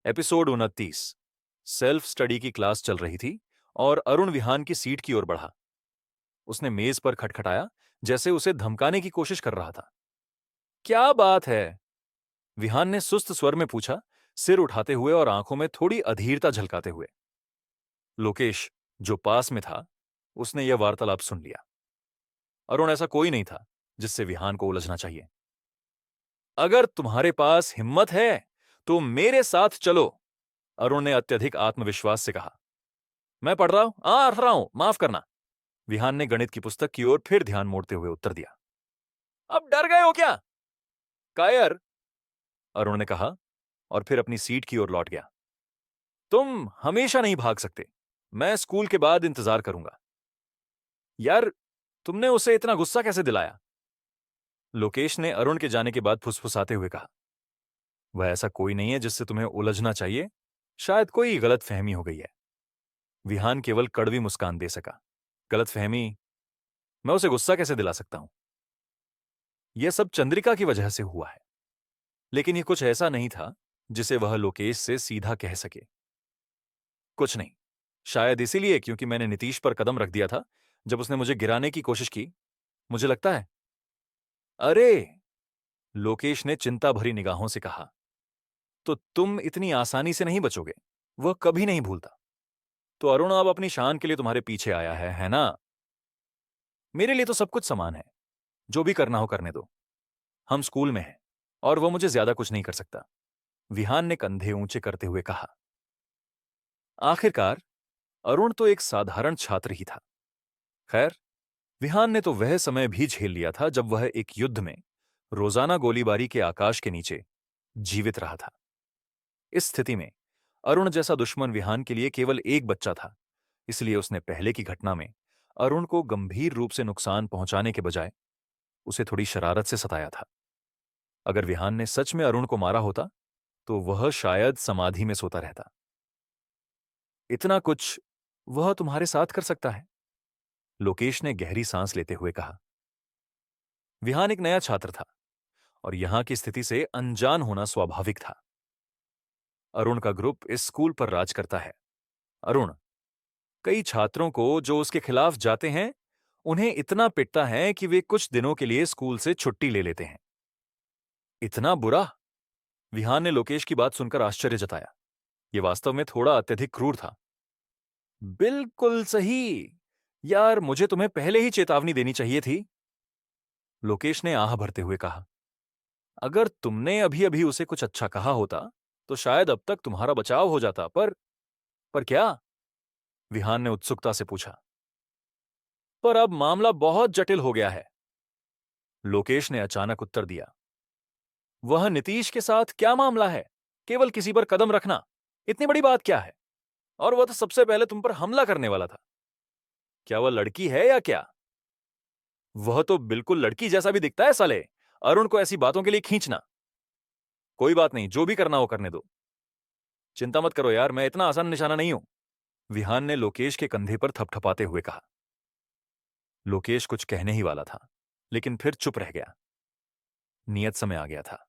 Episode 29। Self study की class चल रही थी और अरुण विहान की सीट की ओर बढ़ा। उसने मेज पर खटखटाया, जैसे उसे धमकाने की कोशिश कर रहा था। क्या बात है? विहान ने सुस्त स्वर में पूछा, सिर उठाते हुए और आंखों में थोड़ी अधीरता झलकाते हुए। लोकेश, जो पास में था, उसने यह वार्तालाप सुन लिया। अरुण ऐसा कोई नहीं था जिससे विहान को उलझना चाहिए। अगर तुम्हारे पास हिम्मत है तो मेरे साथ चलो, अरुण ने अत्यधिक आत्मविश्वास से कहा। मैं पढ़ रहा हूं, माफ करना। विहान ने गणित की पुस्तक की ओर फिर ध्यान मोड़ते हुए उत्तर दिया। अब डर गए हो क्या? कायर, अरुण ने कहा और फिर अपनी सीट की ओर लौट गया। तुम हमेशा नहीं भाग सकते। मैं स्कूल के बाद इंतजार करूंगा। यार, तुमने उसे इतना गुस्सा कैसे दिलाया? लोकेश ने अरुण के जाने के बाद फुसफुसाते हुए कहा। वह ऐसा कोई नहीं है जिससे तुम्हें उलझना चाहिए। शायद कोई गलतफहमी हो गई है। विहान केवल कड़वी मुस्कान दे सका। गलतफहमी? मैं उसे गुस्सा कैसे दिला सकता हूं? यह सब चंद्रिका की वजह से हुआ है। लेकिन यह कुछ ऐसा नहीं था जिसे वह लोकेश से सीधा कह सके। कुछ नहीं। शायद इसीलिए क्योंकि मैंने नीतीश पर कदम रख दिया था जब उसने मुझे गिराने की कोशिश की। मुझे लगता है। अरे, लोकेश ने चिंता भरी निगाहों से कहा, तो तुम इतनी आसानी से नहीं बचोगे। वह कभी नहीं भूलता। तो अरुण अब अपनी शान के लिए तुम्हारे पीछे आया है ना? मेरे लिए तो सब कुछ समान है। जो भी करना हो करने दो। हम स्कूल में हैं और वो मुझे ज्यादा कुछ नहीं कर सकता। विहान ने कंधे ऊंचे करते हुए कहा। आखिरकार अरुण तो एक साधारण छात्र ही था। खैर, विहान ने तो वह समय भी झेल लिया था जब वह एक युद्ध में रोजाना गोलीबारी के आकाश के नीचे जीवित रहा था। इस स्थिति में अरुण जैसा दुश्मन विहान के लिए केवल एक बच्चा था। इसलिए उसने पहले की घटना में अरुण को गंभीर रूप से नुकसान पहुंचाने के बजाय उसे थोड़ी शरारत से सताया था। अगर विहान ने सच में अरुण को मारा होता तो वह शायद समाधि में सोता रहता। इतना कुछ वह तुम्हारे साथ कर सकता है? लोकेश ने गहरी सांस लेते हुए कहा। विहान एक नया छात्र था और यहां की स्थिति से अनजान होना स्वाभाविक था। अरुण का ग्रुप इस स्कूल पर राज करता है। अरुण कई छात्रों को जो उसके खिलाफ जाते हैं, उन्हें इतना पिटता है कि वे कुछ दिनों के लिए स्कूल से छुट्टी ले लेते हैं। इतना बुरा? विहान ने लोकेश की बात सुनकर आश्चर्य जताया। यह वास्तव में थोड़ा अत्यधिक क्रूर था। बिल्कुल सही। यार, मुझे तुम्हें पहले ही चेतावनी देनी चाहिए थी। लोकेश ने आह भरते हुए कहा। अगर तुमने अभी अभी उसे कुछ अच्छा कहा होता तो शायद अब तक तुम्हारा बचाव हो जाता। पर क्या? विहान ने उत्सुकता से पूछा। पर अब मामला बहुत जटिल हो गया है, लोकेश ने अचानक उत्तर दिया। वह नीतीश के साथ क्या मामला है? केवल किसी पर कदम रखना, इतनी बड़ी बात क्या है? और वह तो सबसे पहले तुम पर हमला करने वाला था। क्या वह लड़की है या क्या? वह तो बिल्कुल लड़की जैसा भी दिखता है साले। अरुण को ऐसी बातों के लिए खींचना। कोई बात नहीं, जो भी करना हो करने दो। चिंता मत करो यार, मैं इतना आसान निशाना नहीं हूं, विहान ने लोकेश के कंधे पर थपथपाते हुए कहा। लोकेश कुछ कहने ही वाला था, लेकिन फिर चुप रह गया। नियत समय आ गया था,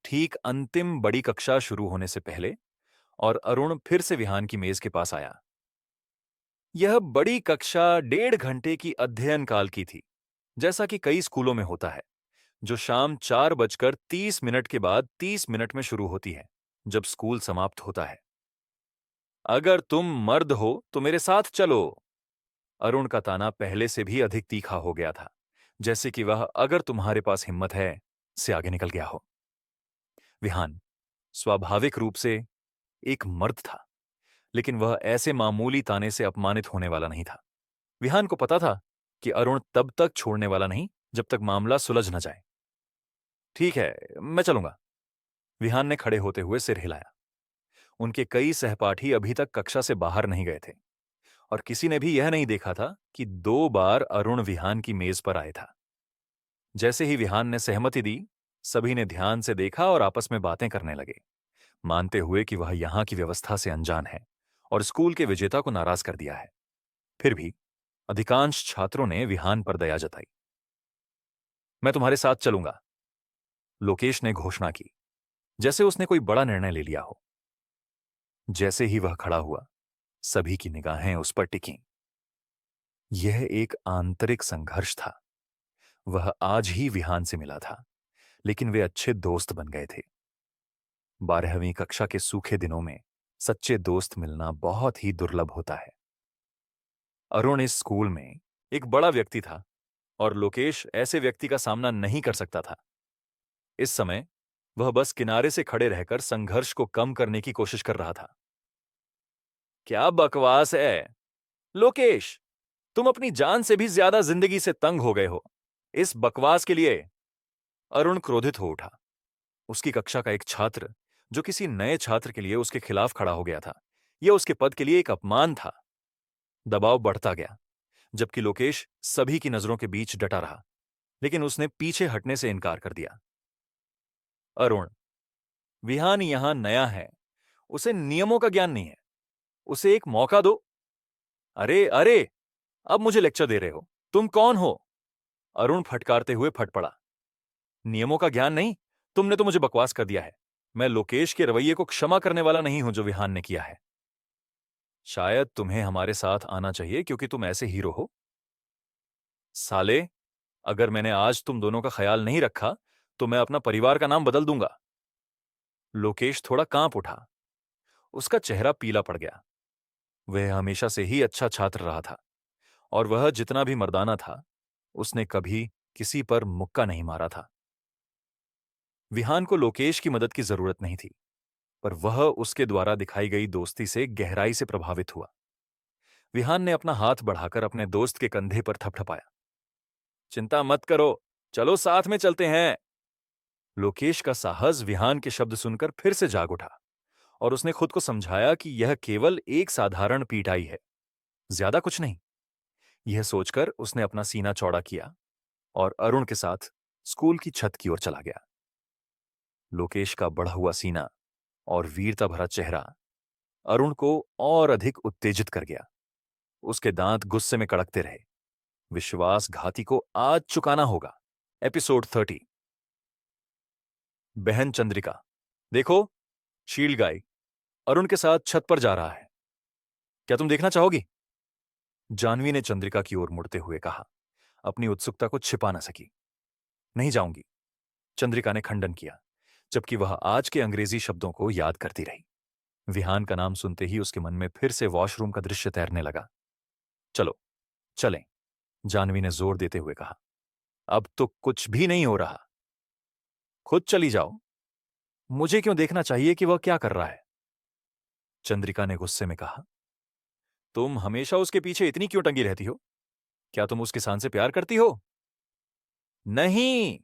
ठीक अंतिम बड़ी कक्षा शुरू होने से पहले, और अरुण फिर से विहान की मेज के पास आया। यह बड़ी कक्षा 1.5 घंटे की अध्ययन काल की थी, जैसा कि कई स्कूलों में होता है, जो शाम 4:30 के बाद 30 मिनट में शुरू होती है, जब स्कूल समाप्त होता है। अगर तुम मर्द हो तो मेरे साथ चलो। अरुण का ताना पहले से भी अधिक तीखा हो गया था, जैसे कि वह अगर तुम्हारे पास हिम्मत है से आगे निकल गया हो। विहान स्वाभाविक रूप से एक मर्द था, लेकिन वह ऐसे मामूली ताने से अपमानित होने वाला नहीं था। विहान को पता था कि अरुण तब तक छोड़ने वाला नहीं जब तक मामला सुलझ न जाए। ठीक है, मैं चलूंगा। विहान ने खड़े होते हुए सिर हिलाया। उनके कई सहपाठी अभी तक कक्षा से बाहर नहीं गए थे और किसी ने भी यह नहीं देखा था कि 2 बार अरुण विहान की मेज पर आया था। जैसे ही विहान ने सहमति दी, सभी ने ध्यान से देखा और आपस में बातें करने लगे, मानते हुए कि वह यहां की व्यवस्था से अनजान है और स्कूल के विजेता को नाराज कर दिया है। फिर भी अधिकांश छात्रों ने विहान पर दया जताई। मैं तुम्हारे साथ चलूंगा, लोकेश ने घोषणा की, जैसे उसने कोई बड़ा निर्णय ले लिया हो। जैसे ही वह खड़ा हुआ, सभी की निगाहें उस पर टिकीं। यह एक आंतरिक संघर्ष था। वह आज ही विहान से मिला था, लेकिन वे अच्छे दोस्त बन गए थे। 12वीं कक्षा के सूखे दिनों में सच्चे दोस्त मिलना बहुत ही दुर्लभ होता है। अरुण इस स्कूल में एक बड़ा व्यक्ति था और लोकेश ऐसे व्यक्ति का सामना नहीं कर सकता था। इस समय वह बस किनारे से खड़े रहकर संघर्ष को कम करने की कोशिश कर रहा था। क्या बकवास है लोकेश, तुम अपनी जान से भी ज्यादा जिंदगी से तंग हो गए हो। इस बकवास के लिए अरुण क्रोधित हो उठा। उसकी कक्षा का एक छात्र जो किसी नए छात्र के लिए उसके खिलाफ खड़ा हो गया था, यह उसके पद के लिए एक अपमान था। दबाव बढ़ता गया, जबकि लोकेश सभी की नजरों के बीच डटा रहा, लेकिन उसने पीछे हटने से इनकार कर दिया। अरुण, विहान यहां नया है, उसे नियमों का ज्ञान नहीं है। उसे एक मौका दो। अरे अरे, अब मुझे लेक्चर दे रहे हो? तुम कौन हो? अरुण फटकारते हुए फट पड़ा। नियमों का ज्ञान नहीं? तुमने तो मुझे बकवास कर दिया है। मैं लोकेश के रवैये को क्षमा करने वाला नहीं हूं जो विहान ने किया है। शायद तुम्हें हमारे साथ आना चाहिए क्योंकि तुम ऐसे हीरो हो। साले, अगर मैंने आज तुम दोनों का ख्याल नहीं रखा तो मैं अपना परिवार का नाम बदल दूंगा। लोकेश थोड़ा कांप उठा। उसका चेहरा पीला पड़ गया। वह हमेशा से ही अच्छा छात्र रहा था और वह जितना भी मर्दाना था, उसने कभी किसी पर मुक्का नहीं मारा था। विहान को लोकेश की मदद की जरूरत नहीं थी, पर वह उसके द्वारा दिखाई गई दोस्ती से गहराई से प्रभावित हुआ। विहान ने अपना हाथ बढ़ाकर अपने दोस्त के कंधे पर थपथपाया। चिंता मत करो, चलो साथ में चलते हैं। लोकेश का साहस विहान के शब्द सुनकर फिर से जाग उठा और उसने खुद को समझाया कि यह केवल एक साधारण पीटाई है, ज्यादा कुछ नहीं। यह सोचकर उसने अपना सीना चौड़ा किया और अरुण के साथ स्कूल की छत की ओर चला गया। लोकेश का बढ़ा हुआ सीना और वीरता भरा चेहरा अरुण को और अधिक उत्तेजित कर गया। उसके दांत गुस्से में कड़कते रहे। विश्वासघाती को आज चुकाना होगा। एपिसोड 30। बहन चंद्रिका, देखो, शील्ड गाय अरुण के साथ छत पर जा रहा है। क्या तुम देखना चाहोगी? जानवी ने चंद्रिका की ओर मुड़ते हुए कहा। अपनी उत्सुकता को छिपा न सकी। नहीं जाऊंगी, चंद्रिका ने खंडन किया, जबकि वह आज के अंग्रेजी शब्दों को याद करती रही। विहान का नाम सुनते ही उसके मन में फिर से वॉशरूम का दृश्य तैरने लगा। चलो चलें, जानवी ने जोर देते हुए कहा। अब तो कुछ भी नहीं हो रहा। खुद चली जाओ। मुझे क्यों देखना चाहिए कि वह क्या कर रहा है? चंद्रिका ने गुस्से में कहा। तुम हमेशा उसके पीछे इतनी क्यों टंगी रहती हो? क्या तुम उस किसान से प्यार करती हो? नहीं,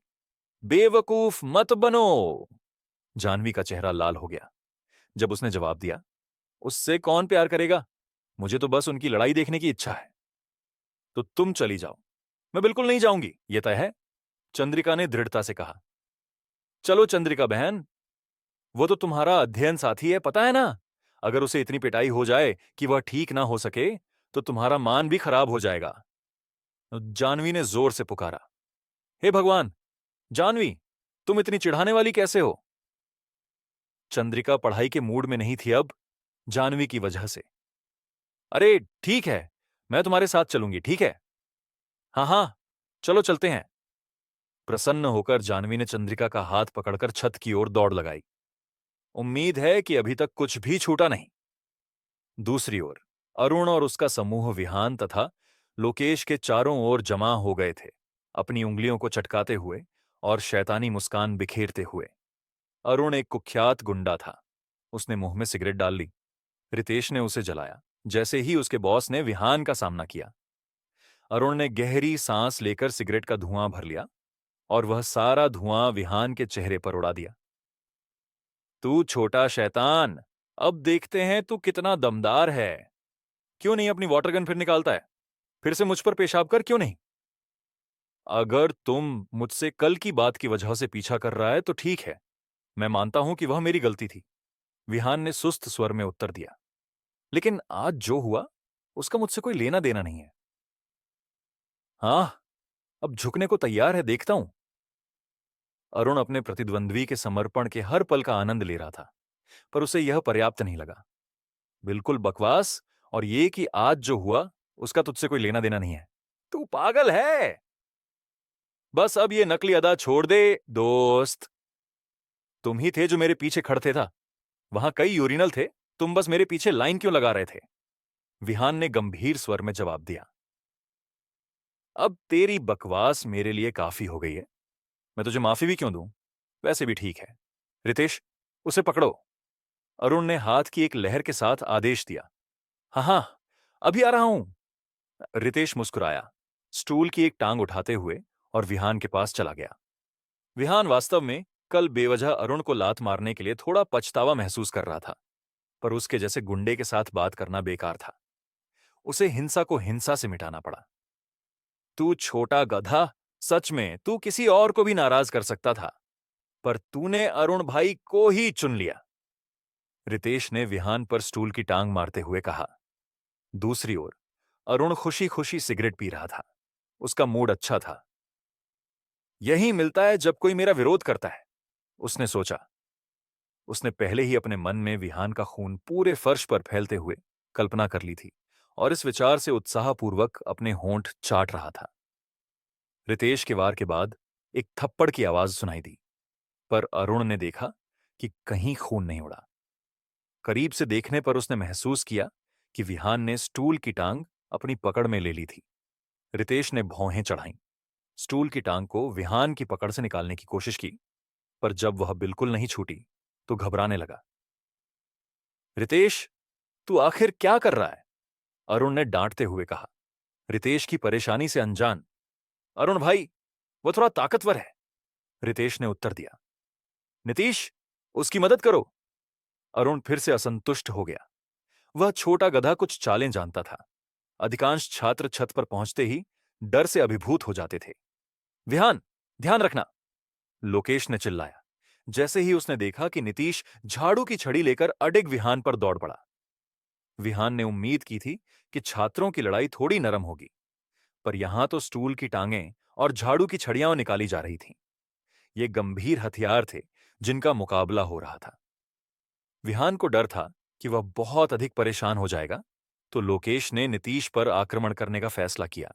बेवकूफ मत बनो। जानवी का चेहरा लाल हो गया जब उसने जवाब दिया। उससे कौन प्यार करेगा? मुझे तो बस उनकी लड़ाई देखने की इच्छा है। तो तुम चली जाओ। मैं बिल्कुल नहीं जाऊंगी, यह तय है, चंद्रिका ने दृढ़ता से कहा। चलो चंद्रिका बहन, वो तो तुम्हारा अध्ययन साथी है, पता है ना। अगर उसे इतनी पिटाई हो जाए कि वह ठीक ना हो सके तो तुम्हारा मान भी खराब हो जाएगा। जानवी ने जोर से पुकारा। हे भगवान, जानवी, तुम इतनी चिढ़ाने वाली कैसे हो? चंद्रिका पढ़ाई के मूड में नहीं थी अब, जानवी की वजह से। अरे ठीक है, मैं तुम्हारे साथ चलूंगी, ठीक है। हाँ हाँ, चलो चलते हैं। प्रसन्न होकर जानवी ने चंद्रिका का हाथ पकड़कर छत की ओर दौड़ लगाई। उम्मीद है कि अभी तक कुछ भी छूटा नहीं। दूसरी ओर अरुण और उसका समूह विहान तथा लोकेश के चारों ओर जमा हो गए थे, अपनी उंगलियों को चटकाते हुए और शैतानी मुस्कान बिखेरते हुए। अरुण एक कुख्यात गुंडा था। उसने मुंह में सिगरेट डाल ली। रितेश ने उसे जलाया जैसे ही उसके बॉस ने विहान का सामना किया। अरुण ने गहरी सांस लेकर सिगरेट का धुआं भर लिया और वह सारा धुआं विहान के चेहरे पर उड़ा दिया। तू छोटा शैतान, अब देखते हैं तू कितना दमदार है। क्यों नहीं अपनी वाटर गन फिर निकालता है? फिर से मुझ पर पेशाब कर, क्यों नहीं? अगर तुम मुझसे कल की बात की वजह से पीछा कर रहा है तो ठीक है, मैं मानता हूं कि वह मेरी गलती थी, विहान ने सुस्त स्वर में उत्तर दिया। लेकिन आज जो हुआ उसका मुझसे कोई लेना देना नहीं है। हाँ, अब झुकने को तैयार है, देखता हूं। अरुण अपने प्रतिद्वंद्वी के समर्पण के हर पल का आनंद ले रहा था, पर उसे यह पर्याप्त नहीं लगा। बिल्कुल बकवास। और ये कि आज जो हुआ उसका तुझसे कोई लेना देना नहीं है। तू पागल है। बस अब ये नकली अदा छोड़ दे दोस्त। तुम ही थे जो मेरे पीछे खड़ते था। वहां कई यूरिनल थे। तुम बस मेरे पीछे लाइन क्यों लगा रहे थे? विहान ने गंभीर स्वर में जवाब दिया। अब तेरी बकवास मेरे लिए काफी हो गई है। मैं तुझे माफी भी क्यों दूं? वैसे भी ठीक है। रितेश, उसे पकड़ो। अरुण ने हाथ की एक लहर के साथ आदेश दिया। हाँ हाँ, अभी आ रहा हूं। रितेश मुस्कुराया, स्टूल की एक टांग उठाते हुए, और विहान के पास चला गया। विहान वास्तव में कल बेवजह अरुण को लात मारने के लिए थोड़ा पछतावा महसूस कर रहा था, पर उसके जैसे गुंडे के साथ बात करना बेकार था। उसे हिंसा को हिंसा से मिटाना पड़ा। तू छोटा गधा, सच में तू किसी और को भी नाराज कर सकता था, पर तूने अरुण भाई को ही चुन लिया। रितेश ने विहान पर स्टूल की टांग मारते हुए कहा। दूसरी ओर अरुण खुशी खुशी सिगरेट पी रहा था। उसका मूड अच्छा था। यही मिलता है जब कोई मेरा विरोध करता है, उसने सोचा। उसने पहले ही अपने मन में विहान का खून पूरे फर्श पर फैलते हुए कल्पना कर ली थी, और इस विचार से उत्साहपूर्वक अपने होंठ चाट रहा था। रितेश के वार के बाद एक थप्पड़ की आवाज सुनाई दी, पर अरुण ने देखा कि कहीं खून नहीं उड़ा। करीब से देखने पर उसने महसूस किया कि विहान ने स्टूल की टांग अपनी पकड़ में ले ली थी। रितेश ने भौहें चढ़ाईं, स्टूल की टांग को विहान की पकड़ से निकालने की कोशिश की, पर जब वह बिल्कुल नहीं छूटी तो घबराने लगा। रितेश, तू आखिर क्या कर रहा है? अरुण ने डांटते हुए कहा। रितेश की परेशानी से अनजान, अरुण भाई, वो थोड़ा ताकतवर है, रितेश ने उत्तर दिया। नीतीश, उसकी मदद करो। अरुण फिर से असंतुष्ट हो गया। वह छोटा गधा कुछ चालें जानता था। अधिकांश छात्र छत पर पहुंचते ही डर से अभिभूत हो जाते थे। विहान, ध्यान रखना, लोकेश ने चिल्लाया, जैसे ही उसने देखा कि नीतीश झाड़ू की छड़ी लेकर अडिग विहान पर दौड़ पड़ा। विहान ने उम्मीद की थी कि छात्रों की लड़ाई थोड़ी नरम होगी, पर यहां तो स्टूल की टांगें और झाड़ू की छड़ियां निकाली जा रही थीं। ये गंभीर हथियार थे जिनका मुकाबला हो रहा था। विहान को डर था कि वह बहुत अधिक परेशान हो जाएगा, तो लोकेश ने नीतीश पर आक्रमण करने का फैसला किया,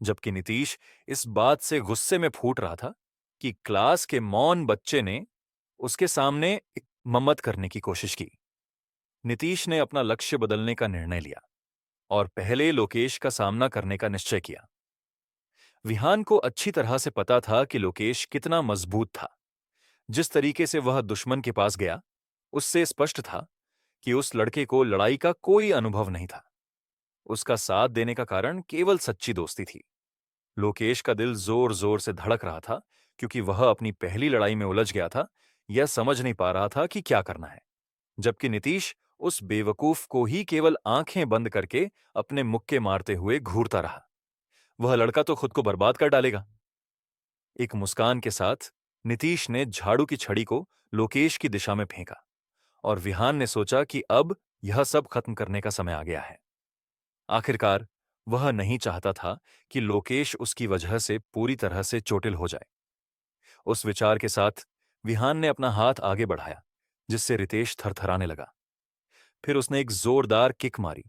जबकि नीतीश इस बात से गुस्से में फूट रहा था कि क्लास के मौन बच्चे ने उसके सामने एक मम्मत करने की कोशिश की। नीतीश ने अपना लक्ष्य बदलने का निर्णय लिया और पहले लोकेश का सामना करने का निश्चय किया। विहान को अच्छी तरह से पता था कि लोकेश कितना मजबूत था। जिस तरीके से वह दुश्मन के पास गया, उससे स्पष्ट था कि उस लड़के को लड़ाई का कोई अनुभव नहीं था। उसका साथ देने का कारण केवल सच्ची दोस्ती थी। लोकेश का दिल जोर जोर से धड़क रहा था, क्योंकि वह अपनी पहली लड़ाई में उलझ गया था, यह समझ नहीं पा रहा था कि क्या करना है। जबकि नीतीश उस बेवकूफ को ही केवल आंखें बंद करके अपने मुक्के मारते हुए घूरता रहा। वह लड़का तो खुद को बर्बाद कर डालेगा। एक मुस्कान के साथ नीतीश ने झाड़ू की छड़ी को लोकेश की दिशा में फेंका, और विहान ने सोचा कि अब यह सब खत्म करने का समय आ गया है। आखिरकार वह नहीं चाहता था कि लोकेश उसकी वजह से पूरी तरह से चोटिल हो जाए। उस विचार के साथ विहान ने अपना हाथ आगे बढ़ाया, जिससे रितेश थरथराने लगा। फिर उसने एक जोरदार किक मारी,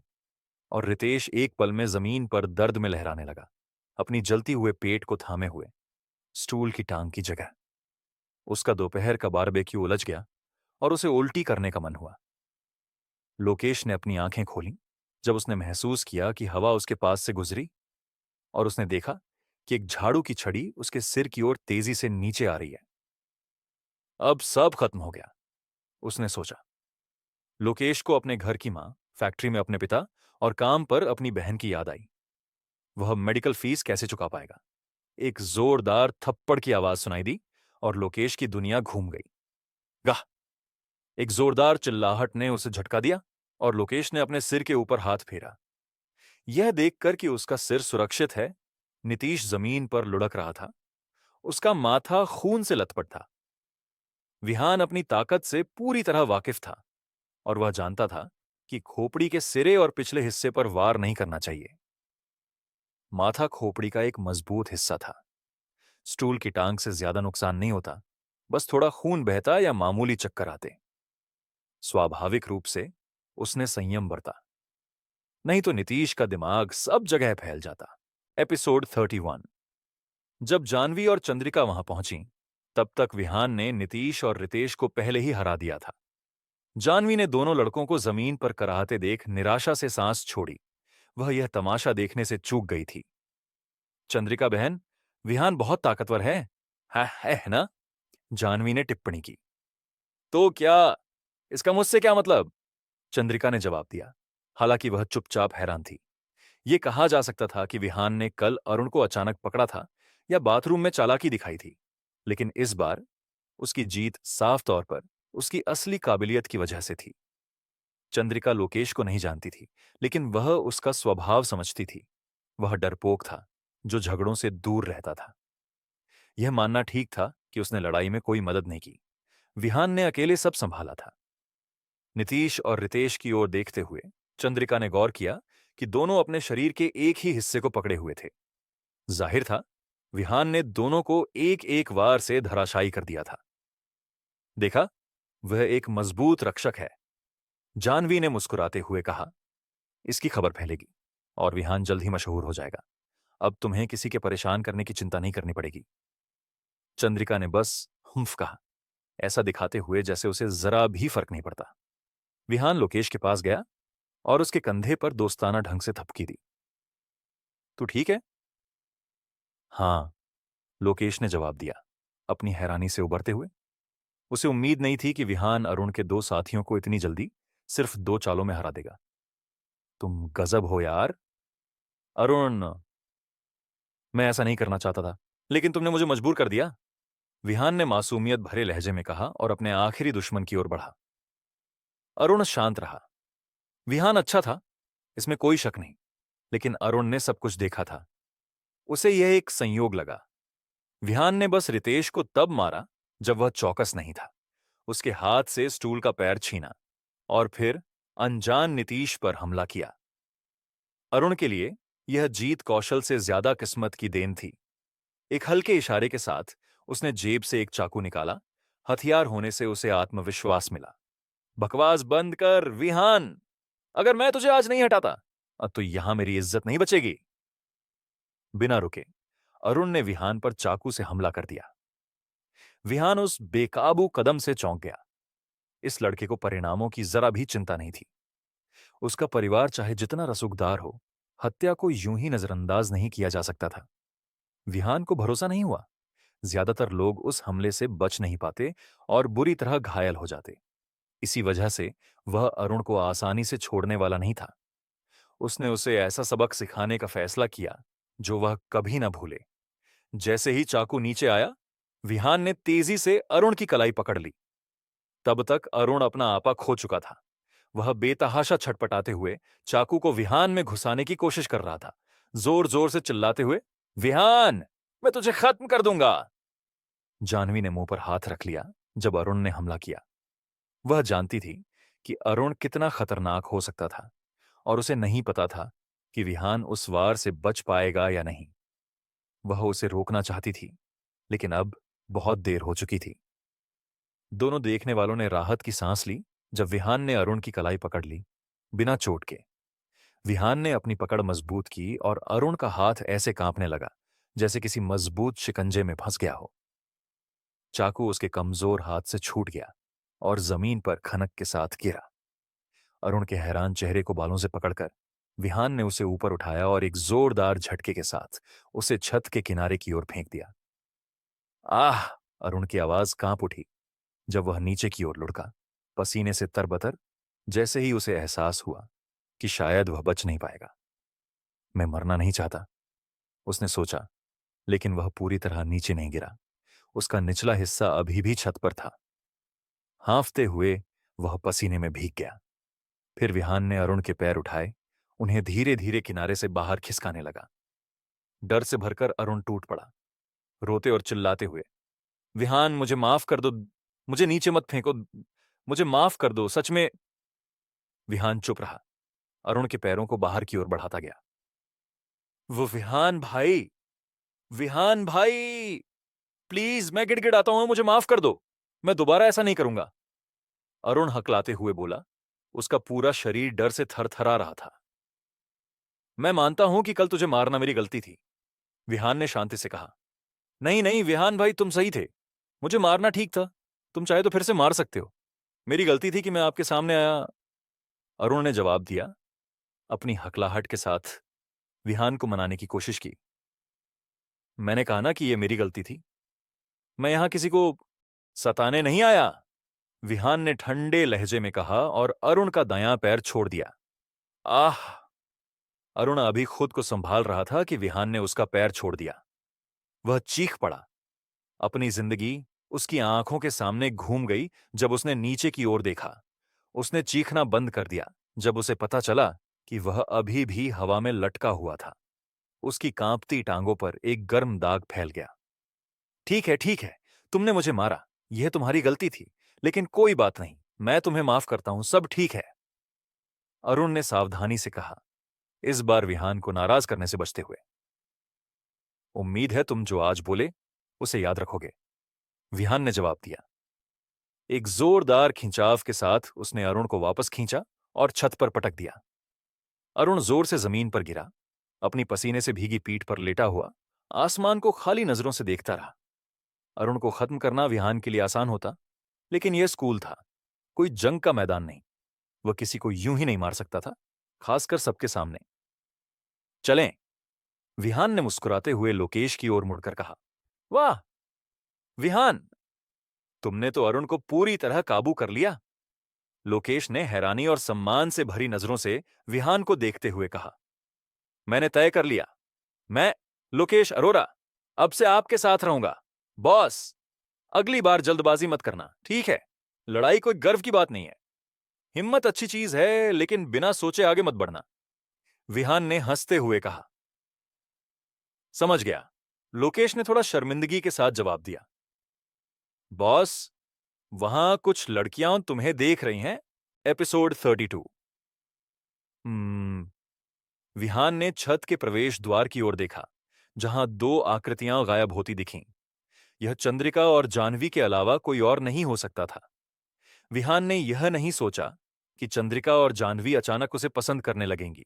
और रितेश एक पल में जमीन पर दर्द में लहराने लगा, अपनी जलती हुए पेट को थामे हुए, स्टूल की टांग की जगह। उसका दोपहर का बारबेक्यू उलझ गया और उसे उल्टी करने का मन हुआ। लोकेश ने अपनी आंखें खोलीं जब उसने महसूस किया कि हवा उसके पास से गुजरी, और उसने देखा कि एक झाड़ू की छड़ी उसके सिर की ओर तेजी से नीचे आ रही है। अब सब खत्म हो गया, उसने सोचा। लोकेश को अपने घर की मां, फैक्ट्री में अपने पिता और काम पर अपनी बहन की याद आई। वह मेडिकल फीस कैसे चुका पाएगा? एक जोरदार थप्पड़ की आवाज सुनाई दी और लोकेश की दुनिया घूम गई। गाह! एक जोरदार चिल्लाहट ने उसे झटका दिया, और लोकेश ने अपने सिर के ऊपर हाथ फेरा। यह देखकर कि उसका सिर सुरक्षित है, नीतीश जमीन पर लुढ़क रहा था। उसका माथा खून से लथपथ था। विहान अपनी ताकत से पूरी तरह वाकिफ था, और वह जानता था कि खोपड़ी के सिरे और पिछले हिस्से पर वार नहीं करना चाहिए। माथा खोपड़ी का एक मजबूत हिस्सा था। स्टूल की टांग से ज्यादा नुकसान नहीं होता, बस थोड़ा खून बहता या मामूली चक्कर आते। स्वाभाविक रूप से उसने संयम बरता, नहीं तो नीतीश का दिमाग सब जगह फैल जाता। एपिसोड 31। जब जानवी और चंद्रिका वहां पहुंची, तब तक विहान ने नीतीश और रितेश को पहले ही हरा दिया था। जानवी ने दोनों लड़कों को जमीन पर कराहते देख निराशा से सांस छोड़ी। वह यह तमाशा देखने से चूक गई थी। चंद्रिका बहन, विहान बहुत ताकतवर है ना? जानवी ने टिप्पणी की। तो क्या? इसका मुझसे क्या मतलब? चंद्रिका ने जवाब दिया, हालांकि वह चुपचाप हैरान थी। यह कहा जा सकता था कि विहान ने कल अरुण को अचानक पकड़ा था या बाथरूम में चालाकी दिखाई थी, लेकिन इस बार उसकी जीत साफ तौर पर उसकी असली काबिलियत की वजह से थी। चंद्रिका लोकेश को नहीं जानती थी, लेकिन वह उसका स्वभाव समझती थी। वह डरपोक था, जो झगड़ों से दूर रहता था। यह मानना ठीक था कि उसने लड़ाई में कोई मदद नहीं की। विहान ने अकेले सब संभाला था। नीतीश और रितेश की ओर देखते हुए चंद्रिका ने गौर किया कि दोनों अपने शरीर के एक ही हिस्से को पकड़े हुए थे। जाहिर था, विहान ने दोनों को एक एक वार से धराशायी कर दिया था। देखा, वह एक मजबूत रक्षक है, जानवी ने मुस्कुराते हुए कहा। इसकी खबर फैलेगी और विहान जल्द ही मशहूर हो जाएगा। अब तुम्हें किसी के परेशान करने की चिंता नहीं करनी पड़ेगी। चंद्रिका ने बस हुम्फ कहा, ऐसा दिखाते हुए जैसे उसे जरा भी फर्क नहीं पड़ता। विहान लोकेश के पास गया और उसके कंधे पर दोस्ताना ढंग से थपकी दी। तू ठीक है? हाँ, लोकेश ने जवाब दिया, अपनी हैरानी से उबरते हुए। उसे उम्मीद नहीं थी कि विहान अरुण के दो साथियों को इतनी जल्दी सिर्फ 2 चालों में हरा देगा। तुम गजब हो यार। अरुण, मैं ऐसा नहीं करना चाहता था, लेकिन तुमने मुझे मजबूर कर दिया। विहान ने मासूमियत भरे लहजे में कहा और अपने आखिरी दुश्मन की ओर बढ़ा। अरुण शांत रहा। विहान अच्छा था, इसमें कोई शक नहीं, लेकिन अरुण ने सब कुछ देखा था। उसे यह एक संयोग लगा। विहान ने बस रितेश को तब मारा जब वह चौकस नहीं था। उसके हाथ से स्टूल का पैर छीना और फिर अनजान नीतीश पर हमला किया। अरुण के लिए यह जीत कौशल से ज्यादा किस्मत की देन थी। एक हल्के इशारे के साथ उसने जेब से एक चाकू निकाला। हथियार होने से उसे आत्मविश्वास मिला। बकवास बंद कर विहान। अगर मैं तुझे आज नहीं हटाता, तो यहां मेरी इज्जत नहीं बचेगी। बिना रुके अरुण ने विहान पर चाकू से हमला कर दिया। विहान उस बेकाबू कदम से चौंक गया। इस लड़के को परिणामों की जरा भी चिंता नहीं थी। उसका परिवार चाहे जितना रसूखदार हो, हत्या को यूं ही नजरअंदाज नहीं किया जा सकता था। विहान को भरोसा नहीं हुआ। ज्यादातर लोग उस हमले से बच नहीं पाते और बुरी तरह घायल हो जाते। इसी वजह से वह अरुण को आसानी से छोड़ने वाला नहीं था। उसने उसे ऐसा सबक सिखाने का फैसला किया जो वह कभी न भूले। जैसे ही चाकू नीचे आया, विहान ने तेजी से अरुण की कलाई पकड़ ली। तब तक अरुण अपना आपा खो चुका था। वह बेतहाशा छटपटाते हुए चाकू को विहान में घुसाने की कोशिश कर रहा था, जोर जोर से चिल्लाते हुए, विहान, मैं तुझे खत्म कर दूंगा। जानवी ने मुंह पर हाथ रख लिया जब अरुण ने हमला किया। वह जानती थी कि अरुण कितना खतरनाक हो सकता था और उसे नहीं पता था कि विहान उस वार से बच पाएगा या नहीं। वह उसे रोकना चाहती थी, लेकिन अब बहुत देर हो चुकी थी। दोनों देखने वालों ने राहत की सांस ली जब विहान ने अरुण की कलाई पकड़ ली, बिना चोट के। विहान ने अपनी पकड़ मजबूत की और अरुण का हाथ ऐसे कांपने लगा जैसे किसी मजबूत शिकंजे में फंस गया हो। चाकू उसके कमजोर हाथ से छूट गया और जमीन पर खनक के साथ गिरा। अरुण के हैरान चेहरे को बालों से पकड़कर विहान ने उसे ऊपर उठाया और एक जोरदार झटके के साथ उसे छत के किनारे की ओर फेंक दिया। आह! अरुण की आवाज कांप उठी जब वह नीचे की ओर लुढ़का, पसीने से तरबतर, जैसे ही उसे एहसास हुआ कि शायद वह बच नहीं पाएगा। मैं मरना नहीं चाहता, उसने सोचा, लेकिन वह पूरी तरह नीचे नहीं गिरा। उसका निचला हिस्सा अभी भी छत पर था। हांफते हुए वह पसीने में भीग गया। फिर विहान ने अरुण के पैर उठाए, उन्हें धीरे धीरे किनारे से बाहर खिसकाने लगा। डर से भरकर अरुण टूट पड़ा, रोते और चिल्लाते हुए, विहान, मुझे माफ कर दो, मुझे नीचे मत फेंको, मुझे माफ कर दो, सच में। विहान चुप रहा, अरुण के पैरों को बाहर की ओर बढ़ाता गया। वो विहान भाई, विहान भाई, प्लीज, मैं गिड़गिड़ाता हूं, मुझे माफ कर दो, मैं दोबारा ऐसा नहीं करूंगा। अरुण हकलाते हुए बोला, उसका पूरा शरीर डर से थरथरा रहा था। मैं मानता हूं कि कल तुझे मारना मेरी गलती थी, विहान ने शांति से कहा। नहीं नहीं विहान भाई, तुम सही थे। मुझे मारना ठीक था। तुम चाहे तो फिर से मार सकते हो। मेरी गलती थी कि मैं आपके सामने आया, अरुण ने जवाब दिया, अपनी हकलाहट के साथ विहान को मनाने की कोशिश की। मैंने कहा ना कि यह मेरी गलती थी। मैं यहां किसी को सताने नहीं आया, विहान ने ठंडे लहजे में कहा और अरुण का दायां पैर छोड़ दिया। आह! अरुण अभी खुद को संभाल रहा था कि विहान ने उसका पैर छोड़ दिया। वह चीख पड़ा। अपनी जिंदगी उसकी आंखों के सामने घूम गई जब उसने नीचे की ओर देखा। उसने चीखना बंद कर दिया जब उसे पता चला कि वह अभी भी हवा में लटका हुआ था। उसकी कांपती टांगों पर एक गर्म दाग फैल गया। ठीक है, तुमने मुझे मारा, यह तुम्हारी गलती थी, लेकिन कोई बात नहीं, मैं तुम्हें माफ करता हूं, सब ठीक है, अरुण ने सावधानी से कहा, इस बार विहान को नाराज करने से बचते हुए। उम्मीद है तुम जो आज बोले उसे याद रखोगे, विहान ने जवाब दिया। एक जोरदार खिंचाव के साथ उसने अरुण को वापस खींचा और छत पर पटक दिया। अरुण जोर से जमीन पर गिरा, अपनी पसीने से भीगी पीठ पर लेटा हुआ आसमान को खाली नजरों से देखता रहा। अरुण को खत्म करना विहान के लिए आसान होता, लेकिन यह स्कूल था, कोई जंग का मैदान नहीं। वह किसी को यूं ही नहीं मार सकता था, खासकर सबके सामने। चलें, विहान ने मुस्कुराते हुए लोकेश की ओर मुड़कर कहा। वाह विहान, तुमने तो अरुण को पूरी तरह काबू कर लिया, लोकेश ने हैरानी और सम्मान से भरी नजरों से विहान को देखते हुए कहा। मैंने तय कर लिया, मैं लोकेश अरोरा अब से आपके साथ रहूंगा। बॉस, अगली बार जल्दबाजी मत करना, ठीक है? लड़ाई कोई गर्व की बात नहीं है। हिम्मत अच्छी चीज है, लेकिन बिना सोचे आगे मत बढ़ना, विहान ने हंसते हुए कहा। समझ गया, लोकेश ने थोड़ा शर्मिंदगी के साथ जवाब दिया। बॉस, वहां कुछ लड़कियां तुम्हें देख रही हैं, एपिसोड 32। विहान ने छत के प्रवेश द्वार की ओर देखा, जहां दो आकृतियां गायब होती दिखीं। यह चंद्रिका और जानवी के अलावा कोई और नहीं हो सकता था। विहान ने यह नहीं सोचा कि चंद्रिका और जानवी अचानक उसे पसंद करने लगेंगी।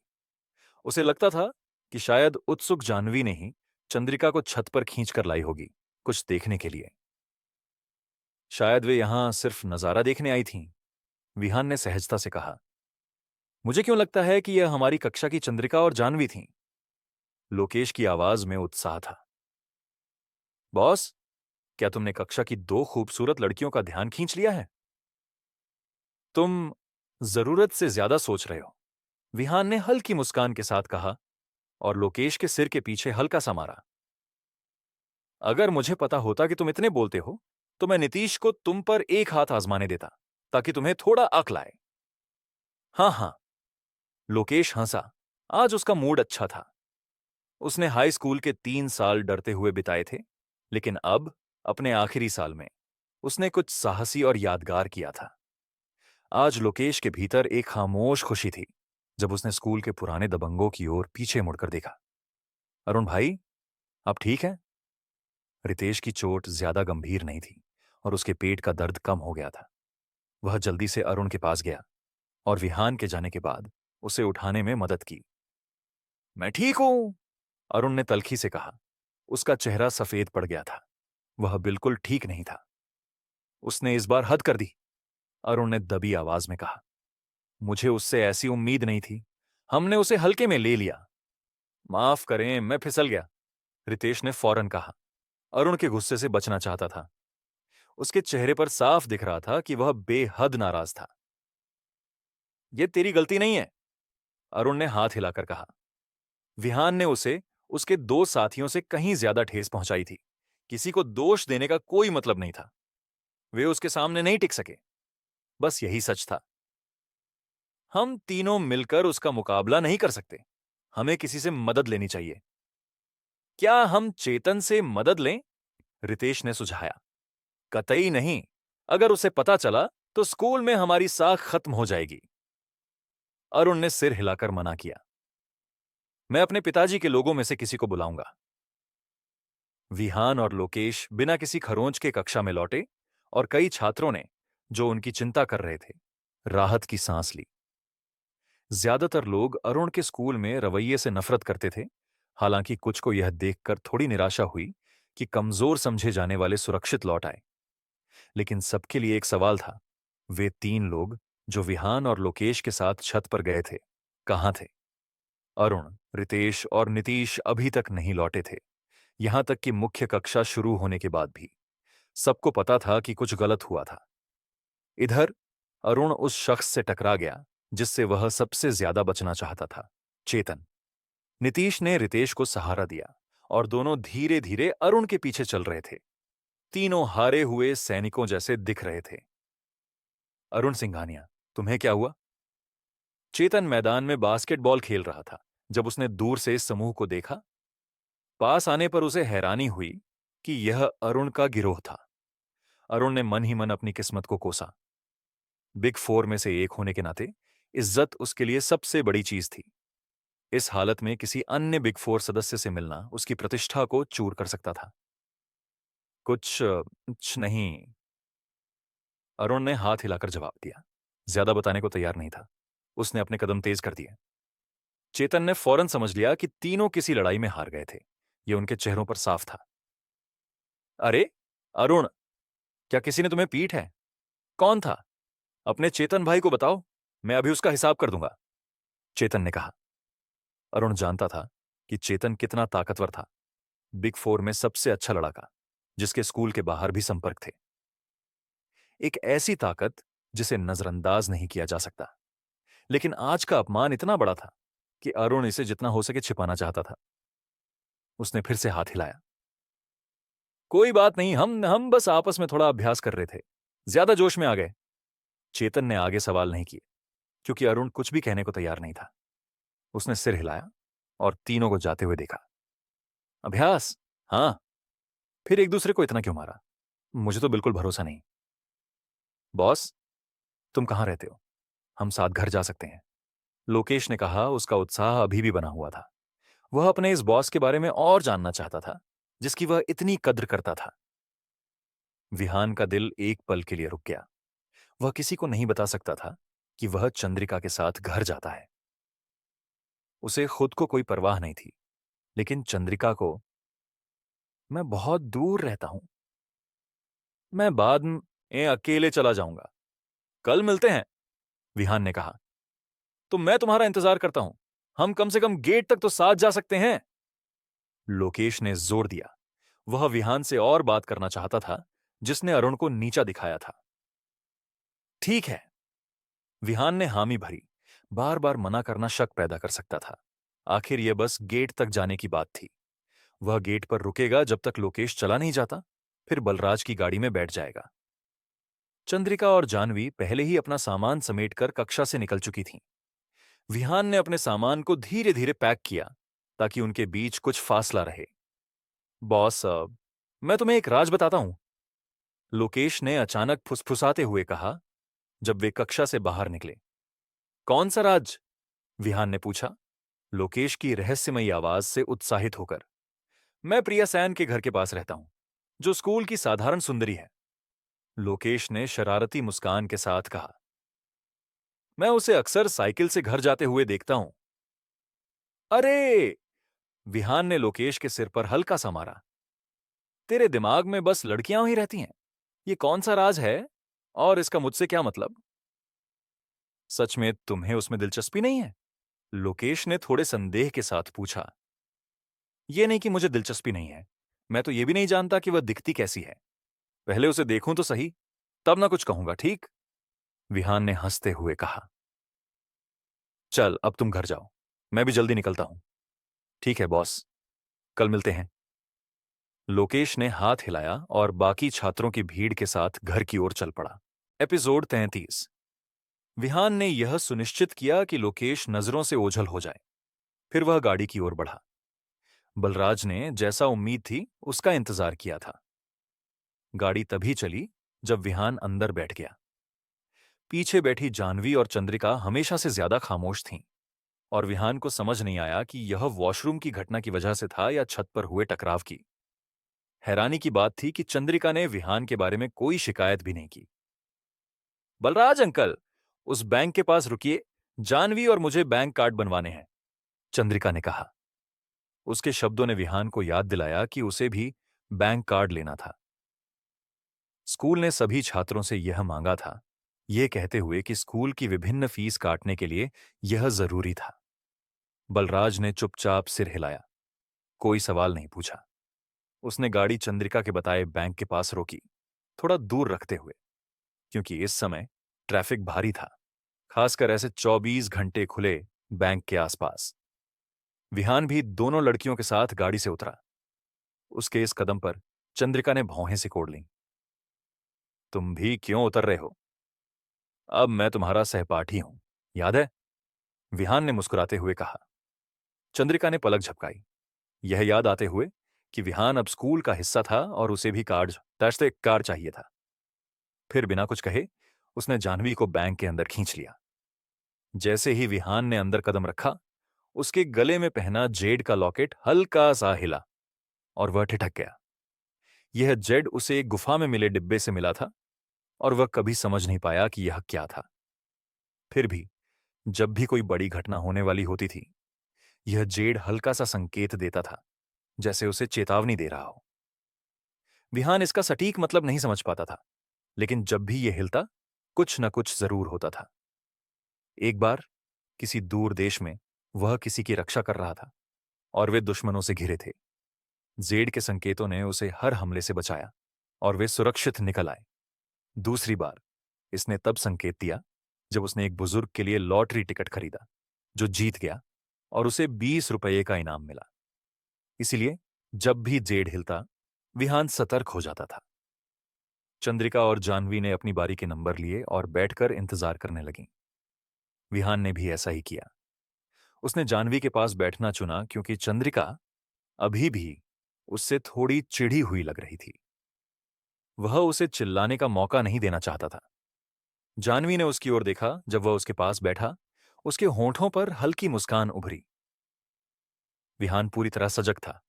उसे लगता था कि शायद उत्सुक जानवी ने ही चंद्रिका को छत पर खींच कर लाई होगी, कुछ देखने के लिए। शायद वे यहां सिर्फ नजारा देखने आई थीं, विहान ने सहजता से कहा। मुझे क्यों लगता है कि यह हमारी कक्षा की चंद्रिका और जानवी थीं? लोकेश की आवाज में उत्साह था। बॉस, क्या तुमने कक्षा की दो खूबसूरत लड़कियों का ध्यान खींच लिया है? तुम जरूरत से ज्यादा सोच रहे हो, विहान ने हल्की मुस्कान के साथ कहा और लोकेश के सिर के पीछे हल्का सा मारा। अगर मुझे पता होता कि तुम इतने बोलते हो, तो मैं नीतीश को तुम पर एक हाथ आजमाने देता, ताकि तुम्हें थोड़ा अक्ल आए। हाँ हाँ, लोकेश हंसा। आज उसका मूड अच्छा था। उसने हाई स्कूल के 3 साल डरते हुए बिताए थे, लेकिन अब अपने आखिरी साल में उसने कुछ साहसी और यादगार किया था। आज लोकेश के भीतर एक खामोश खुशी थी जब उसने स्कूल के पुराने दबंगों की ओर पीछे मुड़कर देखा। अरुण भाई, आप ठीक हैं? रितेश की चोट ज्यादा गंभीर नहीं थी और उसके पेट का दर्द कम हो गया था। वह जल्दी से अरुण के पास गया और विहान के जाने के बाद उसे उठाने में मदद की। मैं ठीक हूं, अरुण ने तल्खी से कहा। उसका चेहरा सफेद पड़ गया था। वह बिल्कुल ठीक नहीं था। उसने इस बार हद कर दी, अरुण ने दबी आवाज में कहा। मुझे उससे ऐसी उम्मीद नहीं थी। हमने उसे हल्के में ले लिया। माफ करें, मैं फिसल गया, रितेश ने फौरन कहा। अरुण के गुस्से से बचना चाहता था। उसके चेहरे पर साफ दिख रहा था कि वह बेहद नाराज था। यह तेरी गलती नहीं है, अरुण ने हाथ हिलाकर कहा। विहान ने उसे उसके दो साथियों से कहीं ज्यादा ठेस पहुंचाई थी। किसी को दोष देने का कोई मतलब नहीं था। वे उसके सामने नहीं टिक सके, बस यही सच था। हम तीनों मिलकर उसका मुकाबला नहीं कर सकते। हमें किसी से मदद लेनी चाहिए। क्या हम चेतन से मदद लें? रितेश ने सुझाया। कतई नहीं। अगर उसे पता चला तो स्कूल में हमारी साख खत्म हो जाएगी, अरुण ने सिर हिलाकर मना किया। मैं अपने पिताजी के लोगों में से किसी को बुलाऊंगा। विहान और लोकेश बिना किसी खरोंच के कक्षा में लौटे और कई छात्रों ने, जो उनकी चिंता कर रहे थे, राहत की सांस ली। ज्यादातर लोग अरुण के स्कूल में रवैये से नफरत करते थे। हालांकि कुछ को यह देखकर थोड़ी निराशा हुई कि कमजोर समझे जाने वाले सुरक्षित लौट आए। लेकिन सबके लिए एक सवाल था, वे तीन लोग जो विहान और लोकेश के साथ छत पर गए थे, कहाँ थे? अरुण, रितेश और नीतीश अभी तक नहीं लौटे थे। यहां तक कि मुख्य कक्षा शुरू होने के बाद भी सबको पता था कि कुछ गलत हुआ था। इधर अरुण उस शख्स से टकरा गया जिससे वह सबसे ज्यादा बचना चाहता था, चेतन। नीतीश ने रितेश को सहारा दिया और दोनों धीरे धीरे अरुण के पीछे चल रहे थे। तीनों हारे हुए सैनिकों जैसे दिख रहे थे। अरुण सिंघानिया, तुम्हें क्या हुआ? चेतन मैदान में बास्केटबॉल खेल रहा था। जब उसने दूर से इस समूह को देखा, पास आने पर उसे हैरानी हुई कि यह अरुण का गिरोह था। अरुण ने मन ही मन अपनी किस्मत को कोसा। बिग फोर में से एक होने के नाते इज्जत उसके लिए सबसे बड़ी चीज थी। इस हालत में किसी अन्य बिग फोर सदस्य से मिलना उसकी प्रतिष्ठा को चूर कर सकता था। कुछ नहीं, अरुण ने हाथ हिलाकर जवाब दिया। ज्यादा बताने को तैयार नहीं था। उसने अपने कदम तेज कर दिए। चेतन ने फौरन समझ लिया कि तीनों किसी लड़ाई में हार गए थे। यह उनके चेहरों पर साफ था। अरे अरुण, क्या किसी ने तुम्हें पीट है? कौन था? अपने चेतन भाई को बताओ, मैं अभी उसका हिसाब कर दूंगा, चेतन ने कहा। अरुण जानता था कि चेतन कितना ताकतवर था। बिग फोर में सबसे अच्छा लड़का, जिसके स्कूल के बाहर भी संपर्क थे। एक ऐसी ताकत जिसे नजरअंदाज नहीं किया जा सकता। लेकिन आज का अपमान इतना बड़ा था कि अरुण इसे जितना हो सके छिपाना चाहता था। उसने फिर से हाथ हिलाया। कोई बात नहीं, हम बस आपस में थोड़ा अभ्यास कर रहे थे, ज्यादा जोश में आ गए। चेतन ने आगे सवाल नहीं किए क्योंकि अरुण कुछ भी कहने को तैयार नहीं था। उसने सिर हिलाया और तीनों को जाते हुए देखा। अभ्यास? हाँ। फिर एक दूसरे को इतना क्यों मारा? मुझे तो बिल्कुल भरोसा नहीं। बॉस, तुम कहां रहते हो? हम साथ घर जा सकते हैं, लोकेश ने कहा। उसका उत्साह अभी भी बना हुआ था। वह अपने इस बॉस के बारे में और जानना चाहता था जिसकी वह इतनी कद्र करता था। विहान का दिल एक पल के लिए रुक गया। वह किसी को नहीं बता सकता था कि वह चंद्रिका के साथ घर जाता है। उसे खुद को कोई परवाह नहीं थी, लेकिन चंद्रिका को। मैं बहुत दूर रहता हूं, मैं बाद में अकेले चला जाऊंगा, कल मिलते हैं, विहान ने कहा। तो मैं तुम्हारा इंतजार करता हूं, हम कम से कम गेट तक तो साथ जा सकते हैं, लोकेश ने जोर दिया। वह विहान से और बात करना चाहता था जिसने अरुण को नीचा दिखाया था। ठीक है, विहान ने हामी भरी। बार बार मना करना शक पैदा कर सकता था। आखिर यह बस गेट तक जाने की बात थी। वह गेट पर रुकेगा जब तक लोकेश चला नहीं जाता, फिर बलराज की गाड़ी में बैठ जाएगा। चंद्रिका और जानवी पहले ही अपना सामान समेटकर कक्षा से निकल चुकी थीं। विहान ने अपने सामान को धीरे धीरे पैक किया ताकि उनके बीच कुछ फासला रहे। बॉस, मैं तुम्हें एक राज बताता हूं, लोकेश ने अचानक फुसफुसाते हुए कहा जब वे कक्षा से बाहर निकले। कौन सा राज? विहान ने पूछा, लोकेश की रहस्यमयी आवाज से उत्साहित होकर। मैं प्रिया सैन के घर के पास रहता हूं, जो स्कूल की साधारण सुंदरी है, लोकेश ने शरारती मुस्कान के साथ कहा। मैं उसे अक्सर साइकिल से घर जाते हुए देखता हूं। अरे! विहान ने लोकेश के सिर पर हल्का सा मारा। तेरे दिमाग में बस लड़कियां ही रहती हैं। ये कौन सा राज है और इसका मुझसे क्या मतलब? सच में तुम्हें उसमें दिलचस्पी नहीं है? लोकेश ने थोड़े संदेह के साथ पूछा। यह नहीं कि मुझे दिलचस्पी नहीं है, मैं तो यह भी नहीं जानता कि वह दिखती कैसी है। पहले उसे देखूं तो सही, तब ना कुछ कहूंगा, ठीक? विहान ने हंसते हुए कहा। चल अब तुम घर जाओ, मैं भी जल्दी निकलता हूं। ठीक है बॉस, कल मिलते हैं। लोकेश ने हाथ हिलाया और बाकी छात्रों की भीड़ के साथ घर की ओर चल पड़ा। एपिसोड 33। विहान ने यह सुनिश्चित किया कि लोकेश नजरों से ओझल हो जाए। फिर वह गाड़ी की ओर बढ़ा। बलराज ने जैसा उम्मीद थी उसका इंतजार किया था। गाड़ी तभी चली जब विहान अंदर बैठ गया। पीछे बैठी जानवी और चंद्रिका हमेशा से ज्यादा खामोश थीं, और विहान को समझ नहीं आया कि यह वॉशरूम की घटना की वजह से था या छत पर हुए टकराव की। हैरानी की बात थी कि चंद्रिका ने विहान के बारे में कोई शिकायत भी नहीं की। बलराज अंकल, उस बैंक के पास रुकिए, जानवी और मुझे बैंक कार्ड बनवाने हैं, चंद्रिका ने कहा। उसके शब्दों ने विहान को याद दिलाया कि उसे भी बैंक कार्ड लेना था। स्कूल ने सभी छात्रों से यह मांगा था, यह कहते हुए कि स्कूल की विभिन्न फीस काटने के लिए यह जरूरी था। बलराज ने चुपचाप सिर हिलाया, कोई सवाल नहीं पूछा। उसने गाड़ी चंद्रिका के बताए बैंक के पास रोकी, थोड़ा दूर रखते हुए, क्योंकि इस समय ट्रैफिक भारी था, खासकर ऐसे 24 घंटे खुले बैंक के आसपास। विहान भी दोनों लड़कियों के साथ गाड़ी से उतरा। उसके इस कदम पर चंद्रिका ने भौहें सिकोड़ लीं। तुम भी क्यों उतर रहे हो? अब मैं तुम्हारा सहपाठी हूं, याद है? विहान ने मुस्कुराते हुए कहा। चंद्रिका ने पलक झपकाई, यह याद आते हुए कि विहान अब स्कूल का हिस्सा था और उसे भी कार चाहिए था। फिर बिना कुछ कहे उसने जाह्नवी को बैंक के अंदर खींच लिया। जैसे ही विहान ने अंदर कदम रखा, उसके गले में पहना जेड का लॉकेट हल्का सा हिला और वह ठिठक गया। यह जेड उसे एक गुफा में मिले डिब्बे से मिला था और वह कभी समझ नहीं पाया कि यह क्या था। फिर भी जब भी कोई बड़ी घटना होने वाली होती थी, यह जेड हल्का सा संकेत देता था, जैसे उसे चेतावनी दे रहा हो। विहान इसका सटीक मतलब नहीं समझ पाता था, लेकिन जब भी यह हिलता, कुछ न कुछ जरूर होता था। एक बार किसी दूर देश में वह किसी की रक्षा कर रहा था और वे दुश्मनों से घिरे थे। जेड के संकेतों ने उसे हर हमले से बचाया और वे सुरक्षित निकल आए। दूसरी बार इसने तब संकेत दिया जब उसने एक बुजुर्ग के लिए लॉटरी टिकट खरीदा, जो जीत गया और उसे 20 रुपये का इनाम मिला। इसीलिए जब भी जेड हिलता, विहान सतर्क हो जाता था। चंद्रिका और जाह्नवी ने अपनी बारी के नंबर लिए और बैठकर इंतजार करने लगीं। विहान ने भी ऐसा ही किया। उसने जाह्नवी के पास बैठना चुना क्योंकि चंद्रिका अभी भी उससे थोड़ी चिढ़ी हुई लग रही थी। वह उसे चिल्लाने का मौका नहीं देना चाहता था। जाह्नवी ने उसकी ओर देखा जब वह उसके पास बैठा, उसके होंठों पर हल्की मुस्कान उभरी। विहान पूरी तरह सजग था,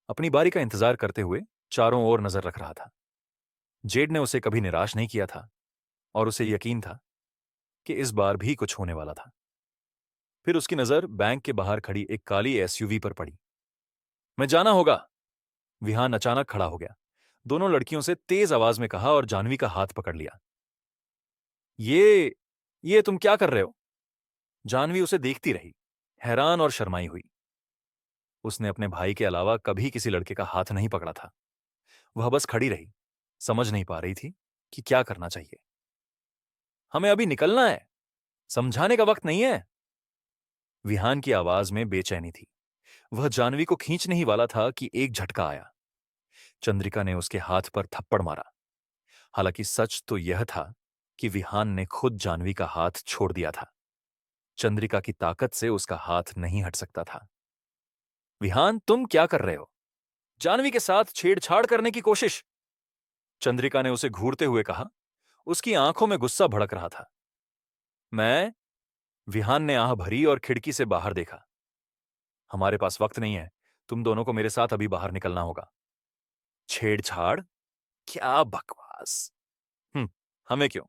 अपनी बारी का इंतजार करते हुए चारों ओर नजर रख रहा था। जेड ने उसे कभी निराश नहीं किया था और उसे यकीन था कि इस बार भी कुछ होने वाला था। फिर उसकी नजर बैंक के बाहर खड़ी एक काली एसयूवी पर पड़ी। मैं जाना होगा। विहान अचानक खड़ा हो गया, दोनों लड़कियों से तेज आवाज में कहा और जाह्नवी का हाथ पकड़ लिया। ये तुम क्या कर रहे हो? जाह्नवी उसे देखती रही, हैरान और शर्माई हुई। उसने अपने भाई के अलावा कभी किसी लड़के का हाथ नहीं पकड़ा था। वह बस खड़ी रही, समझ नहीं पा रही थी कि क्या करना चाहिए। हमें अभी निकलना है, समझाने का वक्त नहीं है। विहान की आवाज में बेचैनी थी। वह जाह्नवी को खींचने ही वाला था कि एक झटका आया। चंद्रिका ने उसके हाथ पर थप्पड़ मारा। हालांकि सच तो यह था कि विहान ने खुद जाह्नवी का हाथ छोड़ दिया था। चंद्रिका की ताकत से उसका हाथ नहीं हट सकता था। विहान, तुम क्या कर रहे हो? जाह्नवी के साथ छेड़छाड़ करने की कोशिश? चंद्रिका ने उसे घूरते हुए कहा। उसकी आंखों में गुस्सा भड़क रहा था। मैं? विहान ने आह भरी और खिड़की से बाहर देखा। हमारे पास वक्त नहीं है, तुम दोनों को मेरे साथ अभी बाहर निकलना होगा। छेड़छाड़? क्या बकवास। हम्म, हमें क्यों?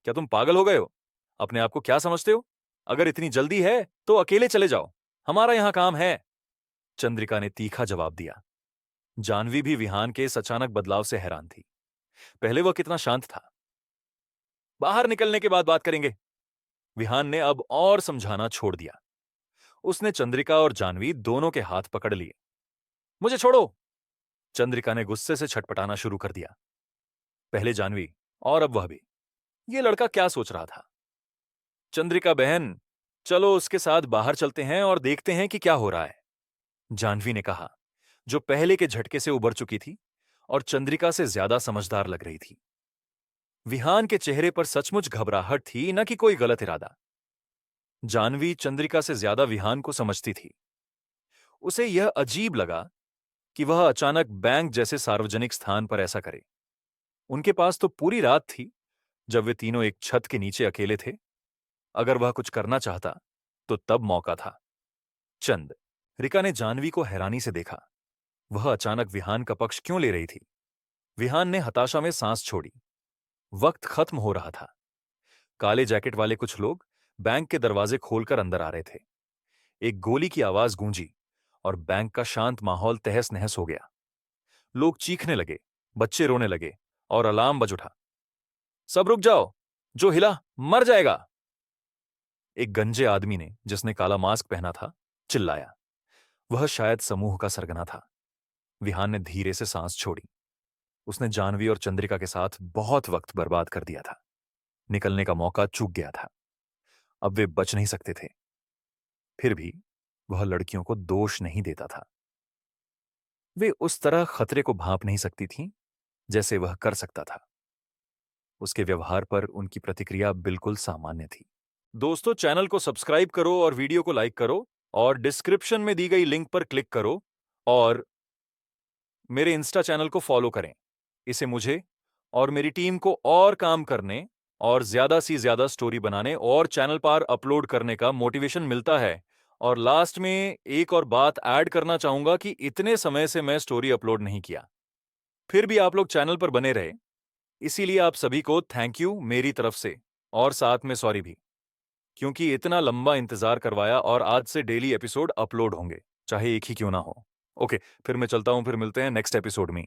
क्या तुम पागल हो गए हो? अपने आप को क्या समझते हो? अगर इतनी जल्दी है तो अकेले चले जाओ, हमारा यहां काम है। चंद्रिका ने तीखा जवाब दिया। जाह्नवी भी विहान के इस अचानक बदलाव से हैरान थी। पहले वह कितना शांत था। बाहर निकलने के बाद बात करेंगे। विहान ने अब और समझाना छोड़ दिया। उसने चंद्रिका और जाह्नवी दोनों के हाथ पकड़ लिए। मुझे छोड़ो। चंद्रिका ने गुस्से से छटपटाना शुरू कर दिया। पहले जाह्नवी और अब वह भी। यह लड़का क्या सोच रहा था? चंद्रिका बहन, चलो उसके साथ बाहर चलते हैं और देखते हैं कि क्या हो रहा है, जाह्नवी ने कहा, जो पहले के झटके से उबर चुकी थी और चंद्रिका से ज्यादा समझदार लग रही थी। विहान के चेहरे पर सचमुच घबराहट थी, न कि कोई गलत इरादा। जाह्नवी चंद्रिका से ज्यादा विहान को समझती थी। उसे यह अजीब लगा कि वह अचानक बैंक जैसे सार्वजनिक स्थान पर ऐसा करे। उनके पास तो पूरी रात थी, जब वे तीनों एक छत के नीचे अकेले थे। अगर वह कुछ करना चाहता तो तब मौका था। चंद, रिका ने जाह्नवी को हैरानी से देखा। वह अचानक विहान का पक्ष क्यों ले रही थी? विहान ने हताशा में सांस छोड़ी। वक्त खत्म हो रहा था। काले जैकेट वाले कुछ लोग बैंक के दरवाजे खोलकर अंदर आ रहे थे। एक गोली की आवाज गूंजी और बैंक का शांत माहौल तहस नहस हो गया। लोग चीखने लगे, बच्चे रोने लगे और अलार्म बज उठा। सब रुक जाओ, जो हिला मर जाएगा। एक गंजे आदमी ने, जिसने काला मास्क पहना था, चिल्लाया। वह शायद समूह का सरगना था। विहान ने धीरे से सांस छोड़ी। उसने जानवी और चंद्रिका के साथ बहुत वक्त बर्बाद कर दिया था। निकलने का मौका चूक गया था। अब वे बच नहीं सकते थे। फिर भी वह लड़कियों को दोष नहीं देता था। वे उस तरह खतरे को भांप नहीं सकती थीं जैसे वह कर सकता था। उसके व्यवहार पर उनकी प्रतिक्रिया बिल्कुल सामान्य थी। दोस्तों, चैनल को सब्सक्राइब करो और वीडियो को लाइक करो और डिस्क्रिप्शन में दी गई लिंक पर क्लिक करो और मेरे इंस्टा चैनल को फॉलो करें। इसे मुझे और मेरी टीम को और काम करने और ज्यादा से ज्यादा स्टोरी बनाने और चैनल पर अपलोड करने का मोटिवेशन मिलता है। और लास्ट में एक और बात ऐड करना चाहूंगा कि इतने समय से मैं स्टोरी अपलोड नहीं किया, फिर भी आप लोग चैनल पर बने रहे, इसीलिए आप सभी को थैंक यू मेरी तरफ से, और साथ में सॉरी भी, क्योंकि इतना लंबा इंतजार करवाया। और आज से डेली एपिसोड अपलोड होंगे, चाहे एक ही क्यों ना हो। ओके, फिर मैं चलता हूं, फिर मिलते हैं नेक्स्ट एपिसोड में।